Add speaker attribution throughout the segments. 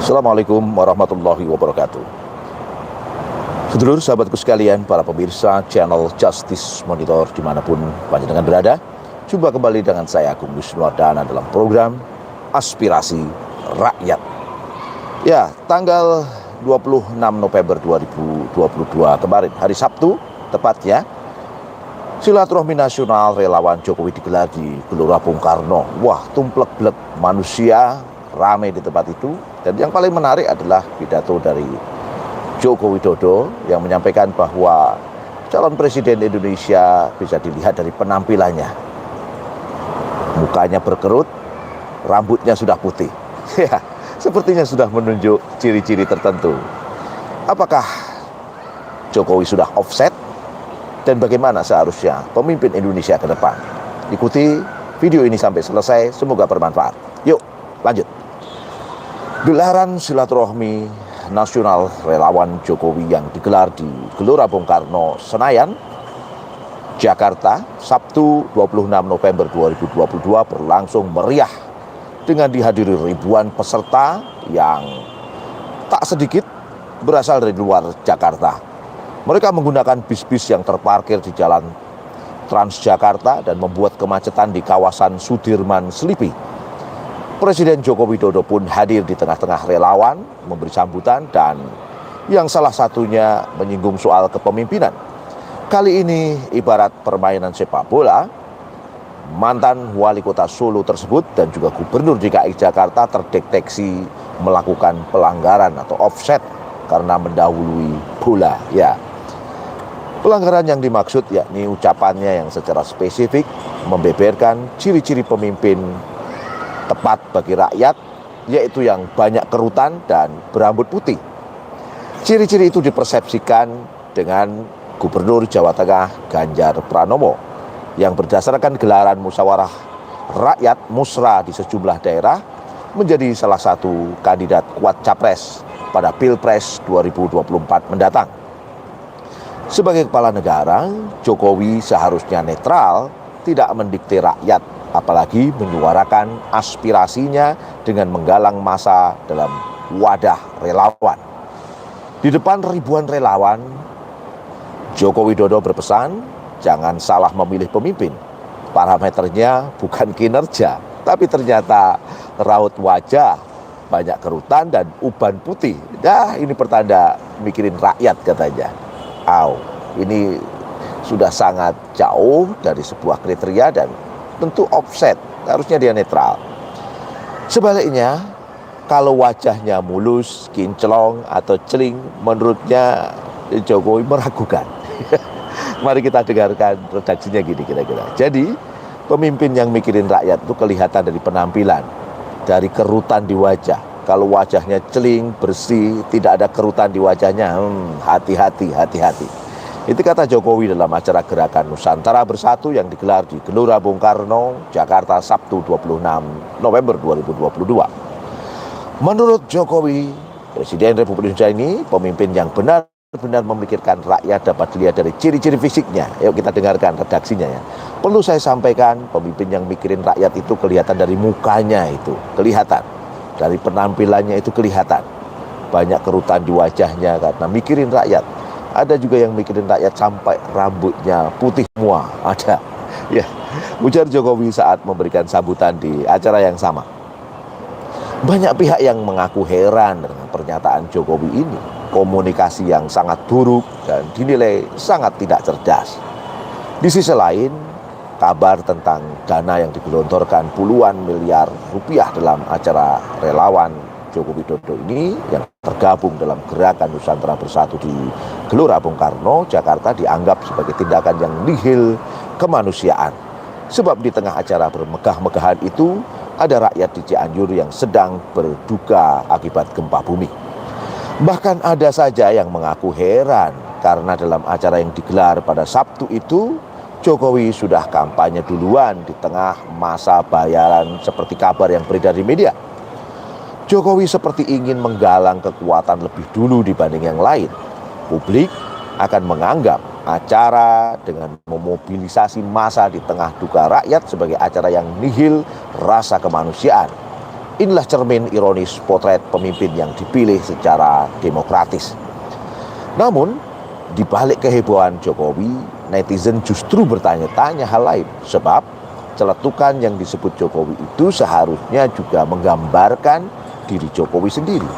Speaker 1: Assalamualaikum warahmatullahi wabarakatuh. Sedulur sahabatku sekalian, para pemirsa channel Justice Monitor dimanapun panjenengan berada, jumpa kembali dengan saya Agung Wisnuwardana dalam program Aspirasi Rakyat. Ya, tanggal 26 November 2022 kemarin, hari Sabtu tepatnya, silaturahmi nasional relawan Jokowi digelar di Gelora Bung Karno. Wah, tumplek-blek manusia ramai di tempat itu. Dan yang paling menarik adalah pidato dari Joko Widodo yang menyampaikan bahwa calon presiden Indonesia bisa dilihat dari penampilannya. Mukanya berkerut, rambutnya sudah putih. Ya, sepertinya sudah menunjuk ciri-ciri tertentu. Apakah Jokowi sudah offset? Dan bagaimana seharusnya pemimpin Indonesia ke depan? Ikuti video ini sampai selesai, semoga bermanfaat. Yuk, lanjut. Gelaran silaturahmi nasional relawan Jokowi yang digelar di Gelora Bung Karno, Senayan, Jakarta, Sabtu 26 November 2022 berlangsung meriah dengan dihadiri ribuan peserta yang tak sedikit berasal dari luar Jakarta. Mereka menggunakan bis-bis yang terparkir di jalan Transjakarta dan membuat kemacetan di kawasan Sudirman Selipi. Presiden Joko Widodo pun hadir di tengah-tengah relawan, memberi sambutan dan yang salah satunya menyinggung soal kepemimpinan. Kali ini ibarat permainan sepak bola, mantan wali kota Solo tersebut dan juga gubernur DKI Jakarta terdeteksi melakukan pelanggaran atau offset karena mendahului bola. Ya, pelanggaran yang dimaksud yakni ucapannya yang secara spesifik membeberkan ciri-ciri pemimpin tepat bagi rakyat, yaitu yang banyak kerutan dan berambut putih. Ciri-ciri itu dipersepsikan dengan Gubernur Jawa Tengah Ganjar Pranowo yang berdasarkan gelaran musyawarah rakyat musra di sejumlah daerah menjadi salah satu kandidat kuat capres pada Pilpres 2024 mendatang. Sebagai kepala negara, Jokowi seharusnya netral, tidak mendikte rakyat, apalagi menyuarakan aspirasinya dengan menggalang massa dalam wadah relawan. Di depan ribuan relawan, Joko Widodo berpesan, jangan salah memilih pemimpin. Parameternya bukan kinerja, tapi ternyata raut wajah, banyak kerutan dan uban putih. Dah, ini pertanda mikirin rakyat katanya. Ini sudah sangat jauh dari sebuah kriteria dan tentu offset, harusnya dia netral. Sebaliknya, kalau wajahnya mulus, kinclong atau celing, menurutnya Jokowi meragukan. Mari kita dengarkan redaksinya gini kira-kira. Jadi, pemimpin yang mikirin rakyat itu kelihatan dari penampilan, dari kerutan di wajah. Kalau wajahnya celing, bersih, tidak ada kerutan di wajahnya, hati-hati. Itu kata Jokowi dalam acara Gerakan Nusantara Bersatu yang digelar di Gelora Bung Karno, Jakarta, Sabtu 26 November 2022. Menurut Jokowi, Presiden Republik Indonesia ini pemimpin yang benar-benar memikirkan rakyat dapat dilihat dari ciri-ciri fisiknya. Yuk kita dengarkan redaksinya ya. Perlu saya sampaikan, pemimpin yang mikirin rakyat itu kelihatan dari mukanya itu, kelihatan. Dari penampilannya itu kelihatan. Banyak kerutan di wajahnya karena mikirin rakyat. Ada juga yang mikirin rakyat sampai rambutnya putih semua. Ada. Ya, ujar Jokowi saat memberikan sambutan di acara yang sama. Banyak pihak yang mengaku heran dengan pernyataan Jokowi ini. Komunikasi yang sangat buruk dan dinilai sangat tidak cerdas. Di sisi lain, kabar tentang dana yang digelontorkan puluhan miliar rupiah dalam acara relawan Joko Widodo ini yang tergabung dalam Gerakan Nusantara Bersatu di Gelora Bung Karno, Jakarta dianggap sebagai tindakan yang nihil kemanusiaan. Sebab di tengah acara bermegah-megahan itu ada rakyat di Cianjur yang sedang berduka akibat gempa bumi. Bahkan ada saja yang mengaku heran karena dalam acara yang digelar pada Sabtu itu Jokowi sudah kampanye duluan di tengah masa bayaran seperti kabar yang beredar di media. Jokowi seperti ingin menggalang kekuatan lebih dulu dibanding yang lain. Publik akan menganggap acara dengan memobilisasi massa di tengah duka rakyat sebagai acara yang nihil rasa kemanusiaan. Inilah cermin ironis potret pemimpin yang dipilih secara demokratis. Namun, di balik kehebohan Jokowi, netizen justru bertanya-tanya hal lain. Sebab celetukan yang disebut Jokowi itu seharusnya juga menggambarkan diri Jokowi sendiri.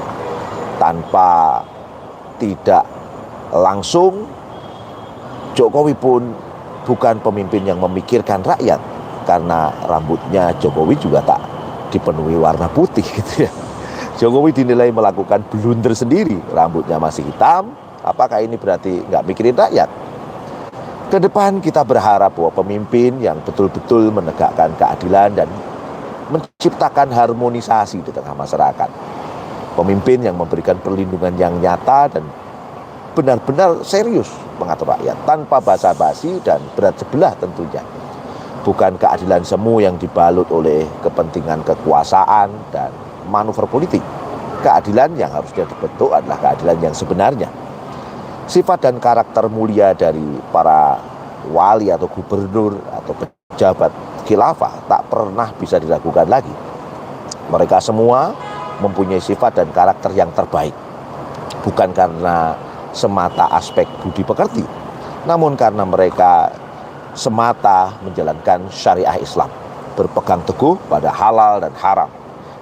Speaker 1: Tanpa tidak langsung, Jokowi pun bukan pemimpin yang memikirkan rakyat, karena rambutnya Jokowi juga tak dipenuhi warna putih gitu ya. Jokowi dinilai melakukan blunder sendiri, rambutnya masih hitam. Apakah ini berarti nggak mikirin rakyat? Ke depan kita berharap bahwa pemimpin yang betul-betul menegakkan keadilan dan menciptakan harmonisasi di tengah masyarakat. Pemimpin yang memberikan perlindungan yang nyata dan benar-benar serius mengatur rakyat tanpa basa-basi dan berat sebelah tentunya. Bukan keadilan semu yang dibalut oleh kepentingan kekuasaan dan manuver politik. Keadilan yang harusnya dibentuk adalah keadilan yang sebenarnya. Sifat dan karakter mulia dari para wali atau gubernur atau pejabat khilafah tak pernah bisa diragukan lagi. Mereka semua mempunyai sifat dan karakter yang terbaik. Bukan karena semata aspek budi pekerti, namun karena mereka semata menjalankan syariah Islam, berpegang teguh pada halal dan haram.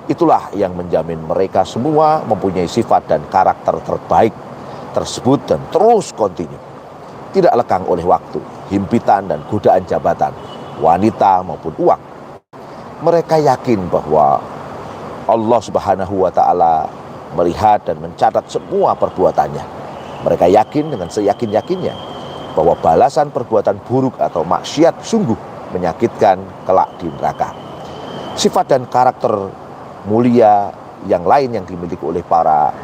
Speaker 1: Itulah yang menjamin mereka semua mempunyai sifat dan karakter terbaik tersebut dan terus kontinu, tidak lekang oleh waktu, himpitan dan godaan jabatan, wanita maupun uang. Mereka yakin bahwa Allah Subhanahu wa Ta'ala melihat dan mencatat semua perbuatannya. Mereka yakin dengan seyakin-yakinnya bahwa balasan perbuatan buruk atau maksiat sungguh menyakitkan kelak di neraka. Sifat dan karakter mulia yang lain yang dimiliki oleh para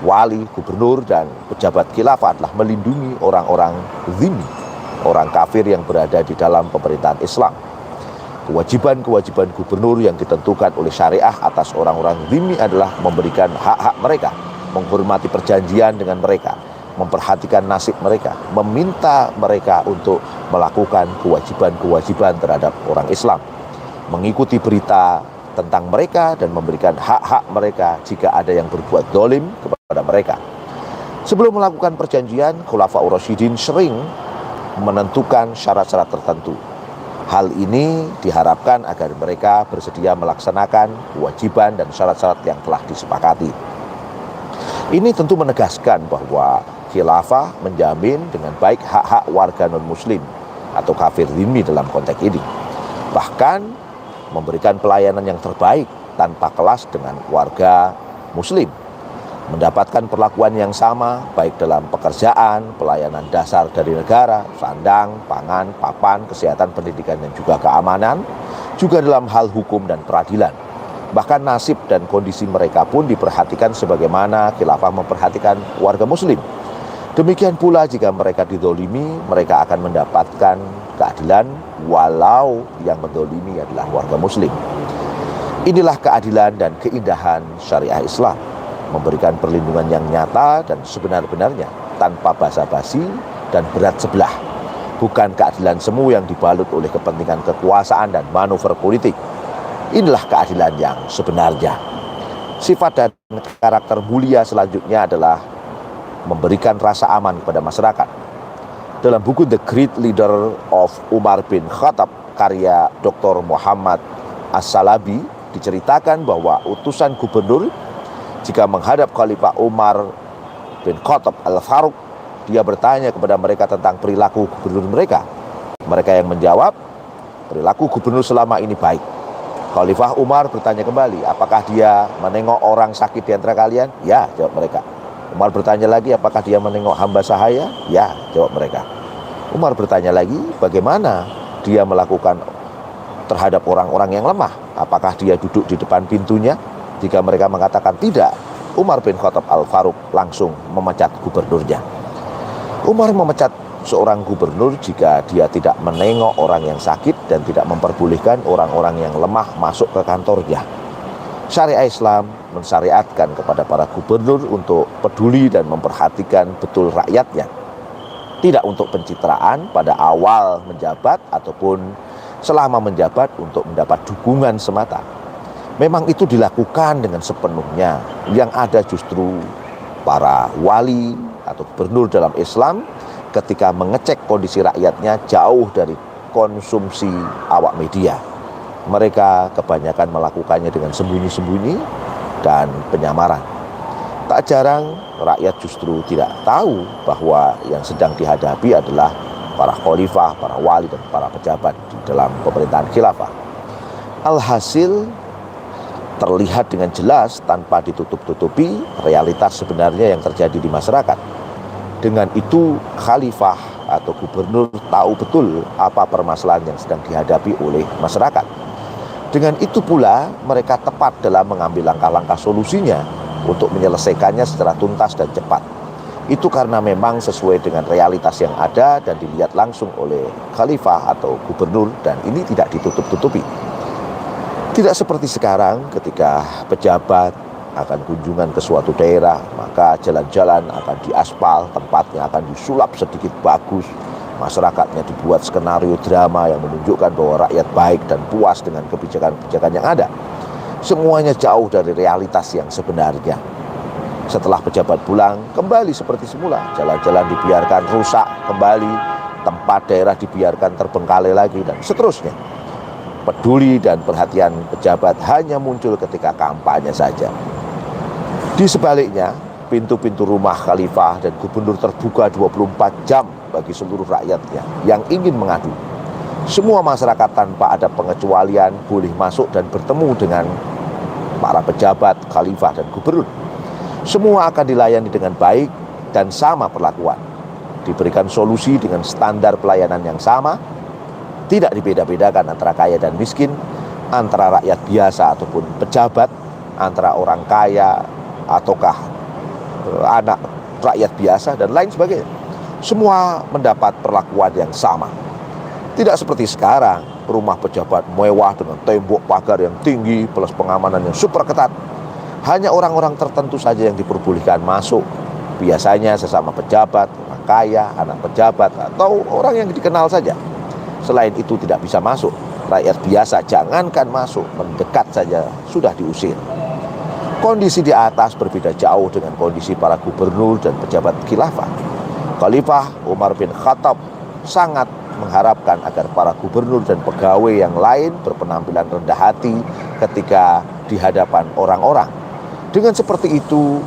Speaker 1: wali, gubernur, dan pejabat khilafah adalah melindungi orang-orang zimmi, orang kafir yang berada di dalam pemerintahan Islam. Kewajiban-kewajiban gubernur yang ditentukan oleh syariah atas orang-orang zimmi adalah memberikan hak-hak mereka, menghormati perjanjian dengan mereka, memperhatikan nasib mereka, meminta mereka untuk melakukan kewajiban-kewajiban terhadap orang Islam, mengikuti berita tentang mereka dan memberikan hak-hak mereka jika ada yang berbuat dolim kepada mereka. Sebelum melakukan perjanjian, Khulafaur Rasyidin sering menentukan syarat-syarat tertentu. Hal ini diharapkan agar mereka bersedia melaksanakan kewajiban dan syarat-syarat yang telah disepakati. Ini tentu menegaskan bahwa khilafah menjamin dengan baik hak-hak warga non-muslim atau kafir zimmi dalam konteks ini. Bahkan memberikan pelayanan yang terbaik tanpa kelas dengan warga muslim, mendapatkan perlakuan yang sama baik dalam pekerjaan, pelayanan dasar dari negara, sandang, pangan, papan, kesehatan, pendidikan, dan juga keamanan, juga dalam hal hukum dan peradilan. Bahkan nasib dan kondisi mereka pun diperhatikan sebagaimana khilafah memperhatikan warga muslim. Demikian pula jika mereka didolimi, mereka akan mendapatkan keadilan walau yang mendolimi adalah warga muslim. Inilah keadilan dan keindahan syariah Islam, memberikan perlindungan yang nyata dan sebenar-benarnya tanpa basa-basi dan berat sebelah. Bukan keadilan semu yang dibalut oleh kepentingan kekuasaan dan manuver politik. Inilah keadilan yang sebenarnya. Sifat dan karakter mulia selanjutnya adalah memberikan rasa aman kepada masyarakat. Dalam buku The Great Leader of Umar bin Khattab karya Dr. Muhammad As-Salabi diceritakan bahwa utusan gubernur jika menghadap Khalifah Umar bin Khattab Al-Faruq, dia bertanya kepada mereka tentang perilaku gubernur mereka. Mereka yang menjawab, perilaku gubernur selama ini baik. Khalifah Umar bertanya kembali, apakah dia menengok orang sakit di antara kalian? Ya, jawab mereka. Umar bertanya lagi, apakah dia menengok hamba sahaya? Ya, jawab mereka. Umar bertanya lagi, bagaimana dia melakukan terhadap orang-orang yang lemah? Apakah dia duduk di depan pintunya? Jika mereka mengatakan tidak, Umar bin Khattab Al-Faruq langsung memecat gubernurnya. Umar memecat seorang gubernur jika dia tidak menengok orang yang sakit dan tidak memperbolehkan orang-orang yang lemah masuk ke kantornya. Syariah Islam mensyariatkan kepada para gubernur untuk peduli dan memperhatikan betul rakyatnya. Tidak untuk pencitraan pada awal menjabat ataupun selama menjabat untuk mendapat dukungan semata. Memang itu dilakukan dengan sepenuhnya. Yang ada justru para wali atau gubernur dalam Islam ketika mengecek kondisi rakyatnya jauh dari konsumsi awak media. Mereka kebanyakan melakukannya dengan sembunyi-sembunyi dan penyamaran. Tak jarang rakyat justru tidak tahu bahwa yang sedang dihadapi adalah para khalifah, para wali, dan para pejabat di dalam pemerintahan khilafah. Alhasil terlihat dengan jelas tanpa ditutup-tutupi realitas sebenarnya yang terjadi di masyarakat. Dengan itu khalifah atau gubernur tahu betul apa permasalahan yang sedang dihadapi oleh masyarakat. Dengan itu pula mereka tepat dalam mengambil langkah-langkah solusinya untuk menyelesaikannya secara tuntas dan cepat. Itu karena memang sesuai dengan realitas yang ada dan dilihat langsung oleh khalifah atau gubernur, dan ini tidak ditutup-tutupi. Tidak seperti sekarang ketika pejabat akan kunjungan ke suatu daerah, maka jalan-jalan akan diaspal, tempatnya akan disulap sedikit bagus, masyarakatnya dibuat skenario drama yang menunjukkan bahwa rakyat baik dan puas dengan kebijakan-kebijakan yang ada. Semuanya jauh dari realitas yang sebenarnya. Setelah pejabat pulang, kembali seperti semula, jalan-jalan dibiarkan rusak kembali, tempat daerah dibiarkan terbengkalai lagi, dan seterusnya. Peduli dan perhatian pejabat hanya muncul ketika kampanye saja. Di sebaliknya, pintu-pintu rumah khalifah dan gubernur terbuka 24 jam bagi seluruh rakyatnya yang ingin mengadu. Semua masyarakat tanpa ada pengecualian boleh masuk dan bertemu dengan para pejabat, khalifah, dan gubernur. Semua akan dilayani dengan baik dan sama perlakuan. Diberikan solusi dengan standar pelayanan yang sama. Tidak dibeda-bedakan antara kaya dan miskin, antara rakyat biasa ataupun pejabat, antara orang kaya ataukah anak rakyat biasa, dan lain sebagainya. Semua mendapat perlakuan yang sama. Tidak seperti sekarang, rumah pejabat mewah dengan tembok pagar yang tinggi plus pengamanan yang super ketat. Hanya orang-orang tertentu saja yang diperbolehkan masuk. Biasanya sesama pejabat, orang kaya, anak pejabat, atau orang yang dikenal saja. Selain itu tidak bisa masuk. Rakyat biasa jangankan masuk, mendekat saja sudah diusir. Kondisi di atas berbeda jauh dengan kondisi para gubernur dan pejabat khilafah. Khalifah Umar bin Khattab sangat mengharapkan agar para gubernur dan pegawai yang lain berpenampilan rendah hati ketika di hadapan orang-orang. Dengan seperti itu,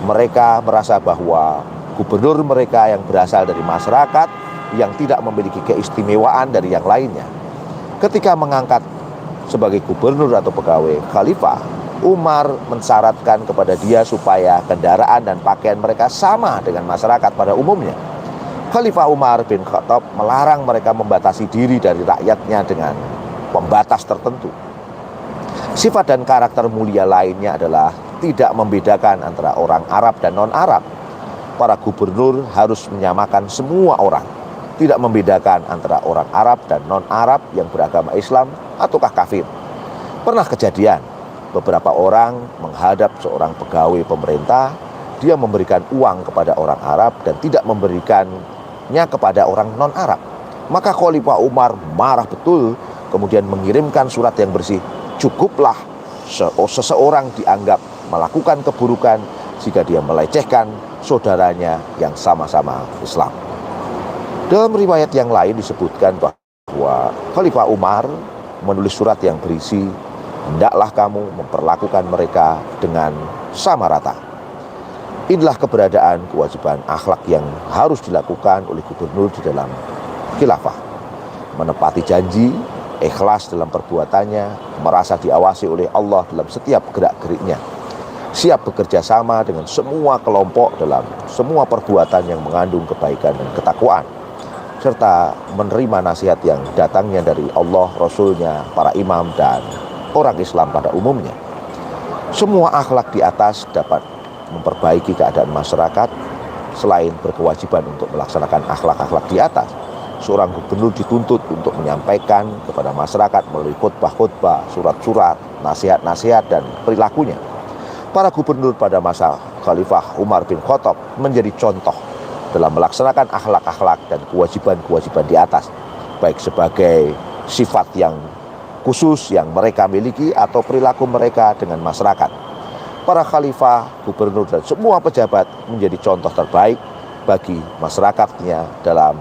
Speaker 1: mereka merasa bahwa gubernur mereka yang berasal dari masyarakat yang tidak memiliki keistimewaan dari yang lainnya. Ketika mengangkat sebagai gubernur atau pegawai khalifah, Umar mensyaratkan kepada dia supaya kendaraan dan pakaian mereka sama dengan masyarakat pada umumnya. Khalifah Umar bin Khattab melarang mereka membatasi diri dari rakyatnya dengan pembatas tertentu. Sifat dan karakter mulia lainnya adalah tidak membedakan antara orang Arab dan non-Arab. Para gubernur harus menyamakan semua orang, tidak membedakan antara orang Arab dan non-Arab yang beragama Islam ataukah kafir. Pernah kejadian, beberapa orang menghadap seorang pegawai pemerintah, dia memberikan uang kepada orang Arab dan tidak memberikannya kepada orang non-Arab. Maka Khalifah Umar marah betul, kemudian mengirimkan surat yang bersih, cukuplah seseorang dianggap melakukan keburukan jika dia melecehkan saudaranya yang sama-sama Islam. Dalam riwayat yang lain disebutkan bahwa Khalifah Umar menulis surat yang berisi, hendaklah kamu memperlakukan mereka dengan sama rata. Inilah keberadaan kewajiban akhlak yang harus dilakukan oleh gubernur di dalam khilafah. Menepati janji, ikhlas dalam perbuatannya, merasa diawasi oleh Allah dalam setiap gerak-geriknya. Siap bekerja sama dengan semua kelompok dalam semua perbuatan yang mengandung kebaikan dan ketakwaan, serta menerima nasihat yang datangnya dari Allah, Rasulnya, para imam, dan orang Islam pada umumnya. Semua akhlak di atas dapat memperbaiki keadaan masyarakat. Selain berkewajiban untuk melaksanakan akhlak-akhlak di atas, seorang gubernur dituntut untuk menyampaikan kepada masyarakat melalui khutbah-khutbah, surat-surat, nasihat-nasihat, dan perilakunya. Para gubernur pada masa Khalifah Umar bin Khattab menjadi contoh dalam melaksanakan akhlak-akhlak dan kewajiban-kewajiban di atas, baik sebagai sifat yang khusus yang mereka miliki atau perilaku mereka dengan masyarakat. Para khalifah, gubernur, dan semua pejabat menjadi contoh terbaik bagi masyarakatnya dalam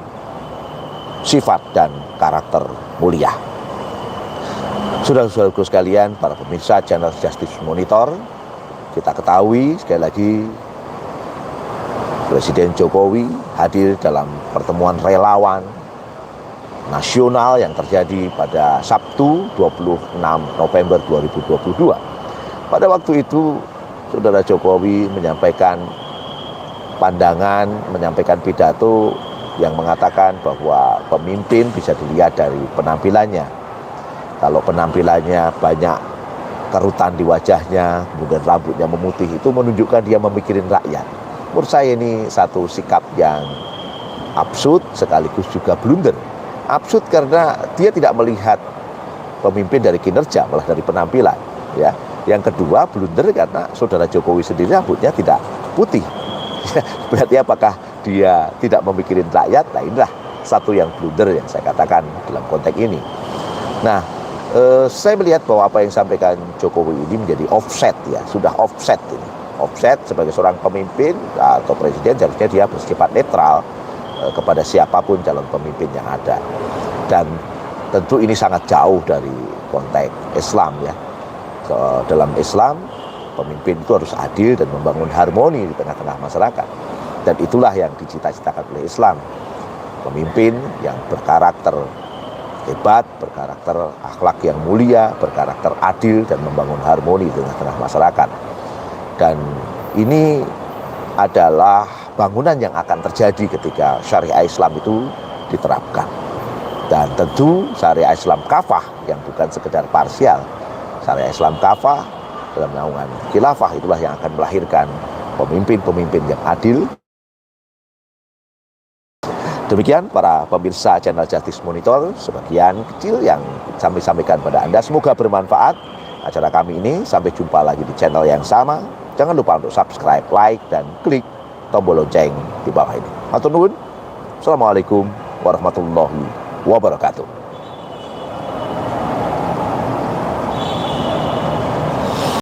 Speaker 1: sifat dan karakter mulia. Saudara-saudaraku sekalian, para pemirsa channel Justice Monitor, kita ketahui sekali lagi Presiden Jokowi hadir dalam pertemuan relawan nasional yang terjadi pada Sabtu 26 November 2022. Pada waktu itu, Saudara Jokowi menyampaikan pandangan, menyampaikan pidato yang mengatakan bahwa pemimpin bisa dilihat dari penampilannya. Kalau penampilannya banyak kerutan di wajahnya, kemudian rambutnya memutih, itu menunjukkan dia memikirin rakyat. Menurut saya ini satu sikap yang absurd sekaligus juga blunder. Absurd karena dia tidak melihat pemimpin dari kinerja, malah dari penampilan. Ya. Yang kedua, blunder karena Saudara Jokowi sendiri rambutnya tidak putih. Berarti apakah dia tidak memikirin rakyat? Nah, inilah satu yang blunder yang saya katakan dalam konteks ini. Nah, saya melihat bahwa apa yang disampaikan Jokowi ini menjadi offset ya, sudah offset ini. Offset sebagai seorang pemimpin atau presiden seharusnya dia bersifat netral kepada siapapun calon pemimpin yang ada. Dan tentu ini sangat jauh dari konteks Islam ya. Dalam Islam, pemimpin itu harus adil dan membangun harmoni di tengah-tengah masyarakat. Dan itulah yang dicita-citakan oleh Islam. Pemimpin yang berkarakter hebat, berkarakter akhlak yang mulia, berkarakter adil dan membangun harmoni di tengah-tengah masyarakat. Dan ini adalah bangunan yang akan terjadi ketika syariah Islam itu diterapkan. Dan tentu syariah Islam kafah yang bukan sekedar parsial. Syariah Islam kafah dalam naungan khilafah itulah yang akan melahirkan pemimpin-pemimpin yang adil. Demikian para pemirsa channel Justice Monitor, sebagian kecil yang kami sampaikan pada Anda. Semoga bermanfaat acara kami ini. Sampai jumpa lagi di channel yang sama. Jangan lupa untuk subscribe, like, dan klik tombol lonceng di bawah ini. Matur nuwun. Assalamualaikum warahmatullahi wabarakatuh.